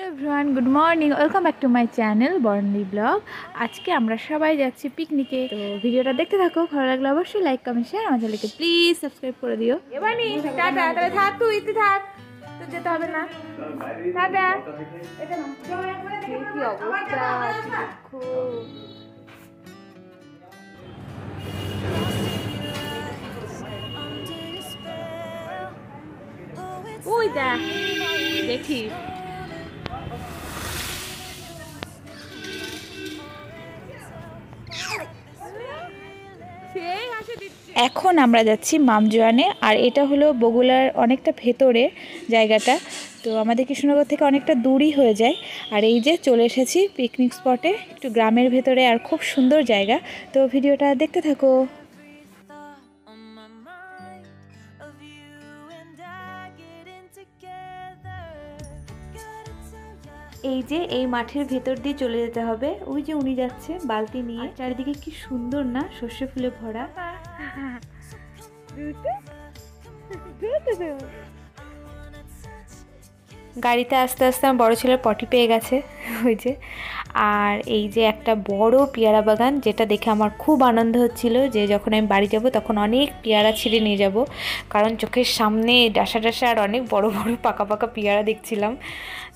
Everyone, good morning, welcome back to my channel Barnali blog. আজকে আমরা সবাই যাচ্ছি পিকনিকে। তো ভিডিওটা দেখতে থাকো, ভালো লাগলে অবশ্যই লাইক কমেন্ট শেয়ার আমার চ্যানেলকে প্লিজ সাবস্ক্রাইব করে দিও। এবানি টাটা, তাহলে থাক, তুই ইতি থাক, তো যেতে হবে না। টাটা। কি অবস্থা দেখো, ওই দেখ, দেখিস এখন আমরা যাচ্ছি মামজোয়ানে। আর এটা হলো বগুড়ার অনেকটা ভেতরে জায়গাটা, তো আমাদের কৃষ্ণনগর থেকে অনেকটা দূরই হয়ে যায়। আর এই যে চলে এসেছি পিকনিক স্পটে, একটু গ্রামের ভেতরে, আর খুব সুন্দর জায়গা। তো ভিডিওটা দেখতে থাকো। এই যে এই মাঠের ভেতর দিয়ে চলে যেতে হবে, ওই যে উনি যাচ্ছে বালতি নিয়ে। চারিদিকে কি সুন্দর না, সর্ষে ফুলে ভরা। গাড়িতে আস্তে আস্তে আমার বড় ছেলের পটি পেয়ে গেছে, ওই যে। আর এই যে একটা বড় পেয়ারা বাগান, যেটা দেখে আমার খুব আনন্দ হচ্ছিল যে যখন আমি বাড়ি যাব তখন অনেক পেয়ারা ছিঁড়ে নিয়ে যাব, কারণ চোখের সামনে ডাসা ডাসা আর অনেক বড় বড় পাকা পাকা পেয়ারা দেখছিলাম।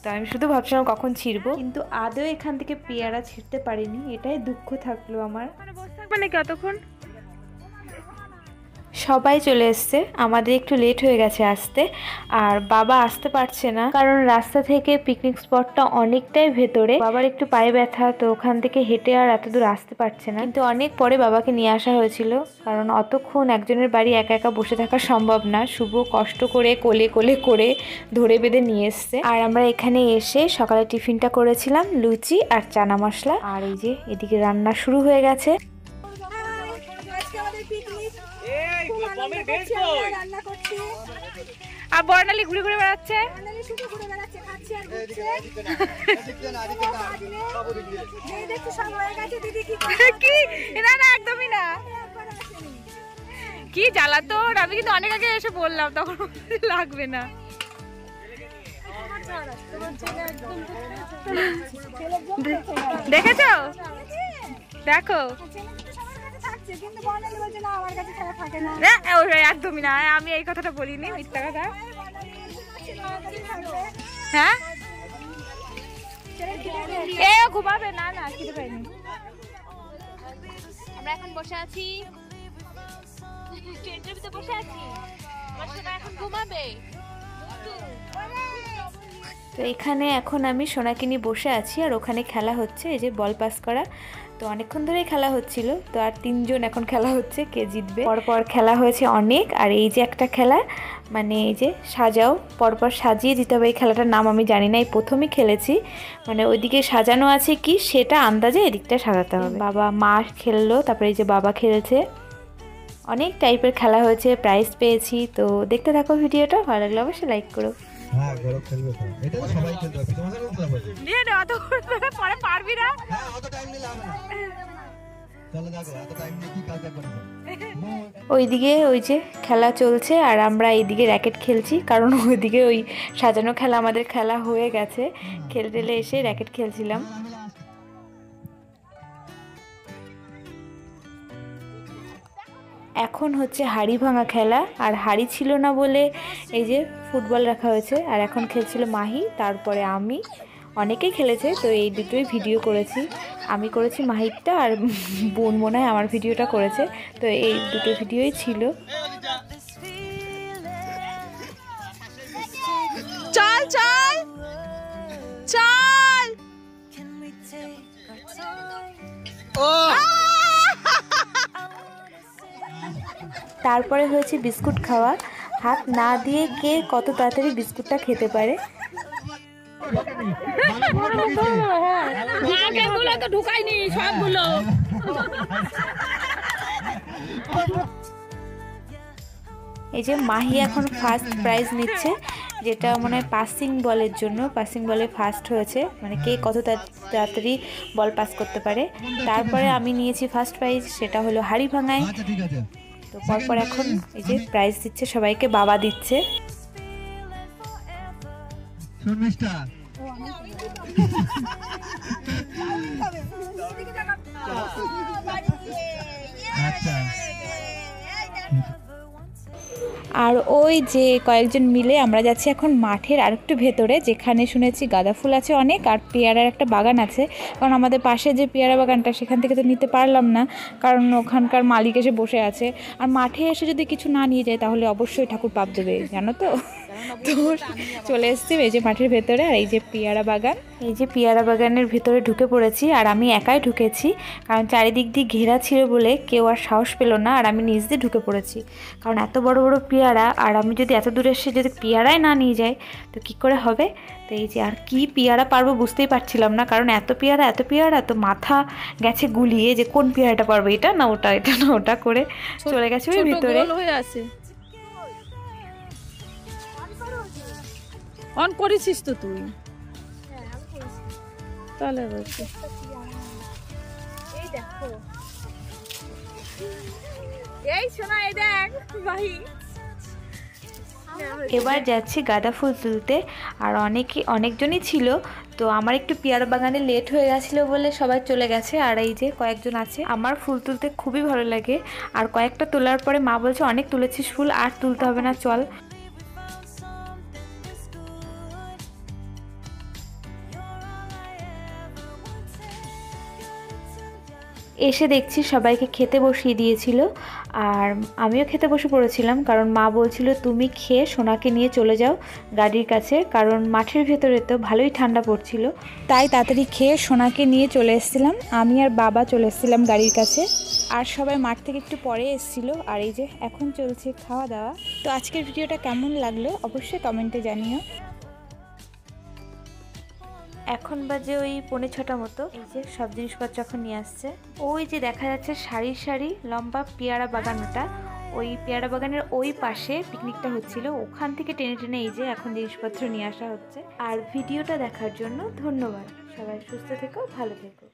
তো আমি শুধু ভাবছিলাম কখন ছিঁড়বো, কিন্তু আদৌ এখান থেকে পেয়ারা ছিঁড়তে পারিনি, এটাই দুঃখ থাকলো আমার। মানে কতক্ষণ সবাই চলে এসছে, আমাদের একটু লেট হয়ে গেছে আসতে। আর বাবা আসতে পারছে না, কারণ রাস্তা থেকে পিকনিক স্পটটা অনেকটাই ভেতরে। বাবার একটু পায়ে ব্যথা, তো ওখান থেকে হেঁটে আর এত দূর আসতে পারছে না। কিন্তু অনেক পরে বাবাকে নিয়ে আসা হয়েছিল, কারণ অতক্ষণ একজনের বাড়ি একা একা বসে থাকা সম্ভব না। শুভ কষ্ট করে কোলে কোলে করে ধরে বেঁধে নিয়ে এসছে। আর আমরা এখানে এসে সকালে টিফিনটা করেছিলাম লুচি আর চানা মশলা। আর এই যে এদিকে রান্না শুরু হয়ে গেছে। আর বর্ণালী ঘুরে ঘুরে বেড়াচ্ছে, একদমই না। কি জ্বালাতন, আমি কিন্তু অনেক আগে এসে বললাম, তখন লাগবে না। দেখেছো, দেখো একদমই না, আমি এই কথাটা বলিনি, মিথ্যা কথা। হ্যাঁ এ ঘুমাবে না, না খেতে পাইনি। আমরা এখন বসে আছি, বসে আছি, এখন ঘুমাবে। তো এখানে এখন আমি সোনাকে নিয়ে বসে আছি, আর ওখানে খেলা হচ্ছে, এই যে বল পাস করা। তো অনেকক্ষণ ধরেই খেলা হচ্ছিল, তো আর 3 জন এখন খেলা হচ্ছে, কে জিতবে। পরপর খেলা হয়েছে অনেক। আর এই যে একটা খেলা, মানে এই যে সাজাও, পরপর সাজিয়ে দিতে হবে। এই খেলাটার নাম আমি জানি না, এই প্রথমই খেলেছি। মানে ওইদিকে সাজানো আছে কি সেটা আন্দাজে এদিকটা সাজাতে হবে। বাবা মা খেললো, তারপরে এই যে বাবা খেলছে। অনেক টাইপের খেলা হয়েছে, প্রাইজ পেয়েছি। তো দেখতে থাকো ভিডিওটা, ভালো লাগলে অবশ্যই লাইক করো। হ্যাঁ গরম খেলবে তো, এটা তো সবাই খেলবে, তোমাকে বলতে হবে নিয়ে না, অত পরে পারবি না। হ্যাঁ অত টাইম নিলে হবে না, চলো দেখো এত টাইম নিয়ে কি কাজ করবে। ওইদিকে ওই যে খেলা চলছে, আর আমরা এইদিকে র্যাকেট খেলছি, কারণ ওইদিকে ওই সাজানো খেলা আমাদের খেলা হয়ে গেছে। খেলতে এসে র্যাকেট খেলছিলাম। এখন হচ্ছে হাড়ি ভাঙা খেলা, আর হাড়ি ছিল না বলে এই যে ফুটবল রাখা হয়েছে। আর এখন খেলছিল মাহি, তারপরে আমি, অনেকেই খেলেছে। তো এই দুটোই ভিডিও করেছি, আমি করেছি মাহিরটা, আর বোন মনে হয় আমার ভিডিওটা করেছে। তো এই দুটো ভিডিওই ছিল। চল চল চল, তারপরে হয়েছে বিস্কুট খাওয়া। হাত না দিয়ে কে কত তাড়াতাড়ি বিস্কুটটা খেতে পারে। এই যে মাহি এখন ফার্স্ট প্রাইজ নিচ্ছে, যেটা মনে হয় পাসিং বলের জন্য। পাসিং বলে ফার্স্ট হয়েছে, মানে কে কত তাড়াতাড়ি বল পাস করতে পারে। তারপরে আমি নিয়েছি ফার্স্ট প্রাইজ, সেটা হলো হাড়ি ভাঙায়। তো পরপর এখন এই যে প্রাইজ দিচ্ছে সবাইকে, বাবা দিচ্ছে। আর ওই যে কয়েকজন মিলে আমরা যাচ্ছি এখন মাঠের আরেকটু ভেতরে, যেখানে শুনেছি গাঁদা ফুল আছে অনেক, আর পেয়ারার একটা বাগান আছে। কারণ আমাদের পাশে যে পেয়ারা বাগানটা, সেখান থেকে তো নিতে পারলাম না, কারণ ওখানকার মালিক এসে বসে আছে। আর মাঠে এসে যদি কিছু না নিয়ে যায় তাহলে অবশ্যই ঠাকুর পাপ দেবে, জানো তো। তো চলে এসছি এই যে মাঠের ভেতরে, আর এই যে পেয়ারা বাগান, এই যে পেয়ারা বাগানের ভেতরে ঢুকে পড়েছি। আর আমি একাই ঢুকেছি, কারণ চারিদিক দিয়ে ঘেরা ছিল বলে কেউ আর সাহস পেল না, আর আমি নিজ দিয়ে ঢুকে পড়েছি। কারণ এত বড় বড় পেয়ারা, আর আমি যদি এত দূরে এসে যদি পেয়ারাই না নিয়ে যাই তো কি করে হবে। তো এই যে আর কি পেয়ারা পারবো বুঝতেই পারছিলাম না, কারণ এত পেয়ারা তো মাথা গেছে গুলিয়ে যে কোন পেয়ারাটা পারবো, এটা না ওটা, এটা না ওটা করে চলে গেছে ওই ভিতরে। অন করেছিস তো তুই? তাহলে এই দেখো, এই শোনা, এই দেখ ভাই। এবার যাচ্ছি গাঁদা ফুল তুলতে, আর অনেকজনই ছিল। তো আমার একটু পেয়ারা বাগানে লেট হয়ে গেছিলো বলে সবাই চলে গেছে, আর এই যে কয়েকজন আছে। আমার ফুল তুলতে খুবই ভালো লাগে, আর কয়েকটা তোলার পরে মা বলছে অনেক তুলেছিস ফুল, আর তুলতে হবে না, চল। এসে দেখছি সবাইকে খেতে বসিয়ে দিয়েছিল, আর আমিও খেতে বসে পড়েছিলাম, কারণ মা বলছিল তুমি খেয়ে সোনাকে নিয়ে চলে যাও গাড়ির কাছে, কারণ মাঠের ভেতরে তো ভালোই ঠান্ডা পড়ছিল। তাই তাড়াতাড়ি খেয়ে সোনাকে নিয়ে চলে এসেছিলাম, আমি আর বাবা চলে এসেছিলাম গাড়ির কাছে। আর সবাই মাঠ থেকে একটু পরে এসেছিলো, আর এই যে এখন চলছে খাওয়া দাওয়া। তো আজকের ভিডিওটা কেমন লাগলো অবশ্যই কমেন্টে জানিও। এখন বাজে ওই 5:45 মতো। এই যে সব জিনিসপত্র এখন নিয়ে আসছে। ওই যে দেখা যাচ্ছে সারি সারি লম্বা পেয়ারা বাগান, ওটা ওই পেয়ারা বাগানের ওই পাশে পিকনিকটা হচ্ছিল, ওখান থেকে টেনে টেনে এই যে এখন জিনিসপত্র নিয়ে আসা হচ্ছে। আর ভিডিওটা দেখার জন্য ধন্যবাদ। সবাই সুস্থ থেকো, ভালো থেকো।